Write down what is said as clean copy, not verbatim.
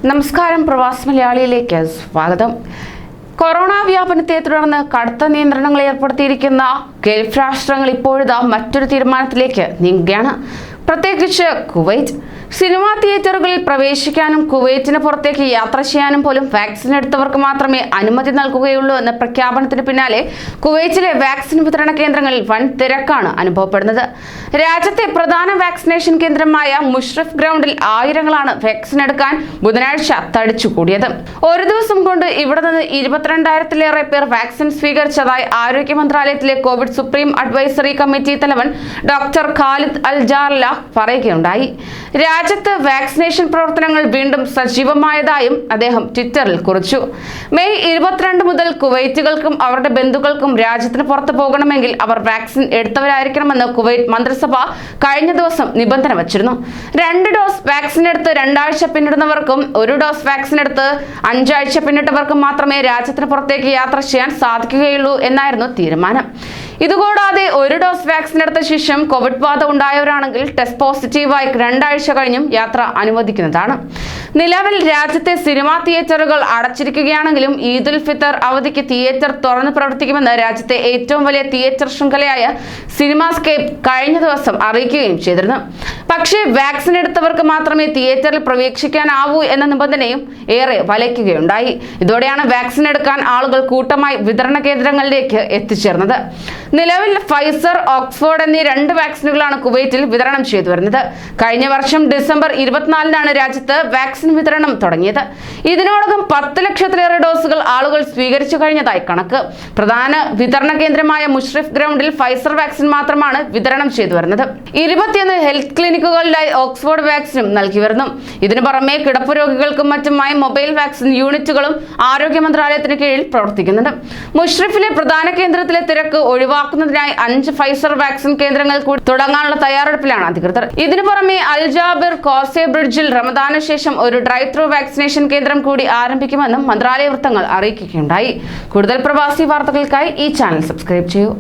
നമസ്കാരം, പ്രവാസി മലയാളിയിലേക്ക് സ്വാഗതം. കൊറോണ വ്യാപനത്തെ തുടർന്ന് കടുത്ത നിയന്ത്രണങ്ങൾ ഏർപ്പെടുത്തിയിരിക്കുന്ന ഗൾഫ് രാഷ്ട്രങ്ങൾ ഇപ്പോഴിതാ മറ്റൊരു തീരുമാനത്തിലേക്ക് നീങ്ങുകയാണ്. പ്രത്യേകിച്ച് കുവൈറ്റ്. സിനിമാ തിയേറ്ററുകളിൽ പ്രവേശിക്കാനും കുവൈറ്റിന് പുറത്തേക്ക് യാത്ര ചെയ്യാനും പോലും വാക്സിൻ എടുത്തവർക്ക് മാത്രമേ അനുമതി നൽകുകയുള്ളൂ എന്ന പ്രഖ്യാപനത്തിന് പിന്നാലെ കുവൈറ്റിലെ വാക്സിൻ വിതരണ കേന്ദ്രങ്ങളിൽ വൻ തിരക്കാണ് അനുഭവപ്പെടുന്നത്. രാജ്യത്തെ പ്രധാന വാക്സിനേഷൻ കേന്ദ്രമായ മുഷ്റഫ് ഗ്രൗണ്ടിൽ ആയിരങ്ങളാണ് വാക്സിൻ എടുക്കാൻ ബുധനാഴ്ച തടിച്ചുകൂടിയത്. ഒരു ദിവസം കൊണ്ട് ഇവിടെ നിന്ന് 22,000-ലേറെ പേർ വാക്സിൻ സ്വീകരിച്ചതായി ആരോഗ്യ മന്ത്രാലയത്തിലെ കോവിഡ് സുപ്രീം അഡ്വൈസറി കമ്മിറ്റി തലവൻ ഡോക്ടർ ഖാലിദ് അൽ ജാർല പറയുകയുണ്ടായി. രാജ്യത്ത് വാക്സിനേഷൻ പ്രവർത്തനങ്ങൾ വീണ്ടും സജീവമായതായും അദ്ദേഹം ട്വിറ്ററിൽ കുറിച്ചു. മെയ് 22 മുതൽ കുവൈറ്റുകൾക്കും അവരുടെ ബന്ധുക്കൾക്കും രാജ്യത്തിന് പുറത്തു പോകണമെങ്കിൽ അവർ വാക്സിൻ എടുത്തവരായിരിക്കണമെന്ന് കുവൈറ്റ് മന്ത്രിസഭ കഴിഞ്ഞ ദിവസം നിബന്ധന വച്ചിരുന്നു. 2 ഡോസ് വാക്സിൻ എടുത്ത് 2 ആഴ്ച പിന്നിടുന്നവർക്കും 1 ഡോസ് വാക്സിൻ എടുത്ത് 5 ആഴ്ച പിന്നിട്ടവർക്കും മാത്രമേ രാജ്യത്തിന് പുറത്തേക്ക് യാത്ര ചെയ്യാൻ സാധിക്കുകയുള്ളൂ എന്നായിരുന്നു തീരുമാനം. ഇതുകൂടാതെ 1 ഡോസ് വാക്സിൻ എടുത്ത ശേഷം കോവിഡ് ബാധ ഉണ്ടായവരാണെങ്കിൽ ടെസ്റ്റ് പോസിറ്റീവായി 2 ആഴ്ച കഴിഞ്ഞും യാത്ര അനുവദിക്കുന്നതാണ്. നിലവിൽ രാജ്യത്തെ സിനിമാ തിയേറ്ററുകൾ അടച്ചിരിക്കുകയാണെങ്കിലും ഈദുൽ ഫിത്തർ അവധിക്ക് തിയേറ്റർ തുറന്നു പ്രവർത്തിക്കുമെന്ന് രാജ്യത്തെ ഏറ്റവും വലിയ തിയേറ്റർ ശൃംഖലയായ സിനിമാസ്കേപ്പ് കഴിഞ്ഞ ദിവസം അറിയിക്കുകയും ചെയ്തിരുന്നു. പക്ഷേ വാക്സിൻ എടുത്തവർക്ക് മാത്രമേ തിയേറ്ററിൽ പ്രവേശിക്കാനാവൂ എന്ന നിബന്ധനയും ഏറെ വലയ്ക്കുകയുണ്ടായി. ഇതോടെയാണ് വാക്സിൻ എടുക്കാൻ ആളുകൾ കൂട്ടമായി വിതരണ കേന്ദ്രങ്ങളിലേക്ക് എത്തിച്ചേർന്നത്. നിലവിൽ ഫൈസർ, ഓക്സ്ഫോർഡ് എന്നീ 2 വാക്സിനുകളാണ് കുവൈറ്റിൽ വിതരണം ചെയ്തു വരുന്നത്. കഴിഞ്ഞ വർഷം ഡിസംബർ 24-നാണ് രാജ്യത്ത് വാക്സിൻ വിതരണം തുടങ്ങിയത്. ഇതിനോടകം 10 ലക്ഷത്തിലേറെ ഡോസുകൾ ആളുകൾ സ്വീകരിച്ചു കഴിഞ്ഞതായി കണക്ക്. പ്രധാന വിതരണ കേന്ദ്രമായ മുഷ്റഫ് ഗ്രൗണ്ടിൽ ഫൈസർ വാക്സിൻ മാത്രമാണ് വിതരണം ചെയ്തു വരുന്നത്. 21 ഹെൽത്ത് ക്ലിനിക്കുകളിലായി ഓക്സ്ഫോർഡ് വാക്സിനും നൽകി വരുന്നു. ഇതിനു പുറമെ കിടപ്പ് രോഗികൾക്കും മറ്റുമായി മൊബൈൽ വാക്സിൻ യൂണിറ്റുകളും ആരോഗ്യ മന്ത്രാലയത്തിന് കീഴിൽ പ്രവർത്തിക്കുന്നുണ്ട്. മുഷ്റഫിലെ പ്രധാന കേന്ദ്രത്തിലെ തിരക്ക് ഒഴിവാക്കുന്നതിനായി 5 ഫൈസർ വാക്സിൻ കേന്ദ്രങ്ങൾ കൂടി തുടങ്ങാനുള്ള തയ്യാറെടുപ്പിലാണ് അധികൃതർ. ഇതിനു പുറമെ അൽജാബിർ കോസെ ബ്രിഡ്ജിൽ റമദാന് ശേഷം ഒരു ഡ്രൈവ് ത്രൂ വാക്സിനേഷൻ കേന്ദ്രം കൂടി ആരംഭിക്കുമെന്നും മന്ത്രാലയ വൃത്തങ്ങൾ അറിയിക്കുകയുണ്ടായി. കൂടുതൽ പ്രവാസി വാർത്തകൾക്കായി ഈ ചാനൽ സബ്സ്ക്രൈബ് ചെയ്യൂ.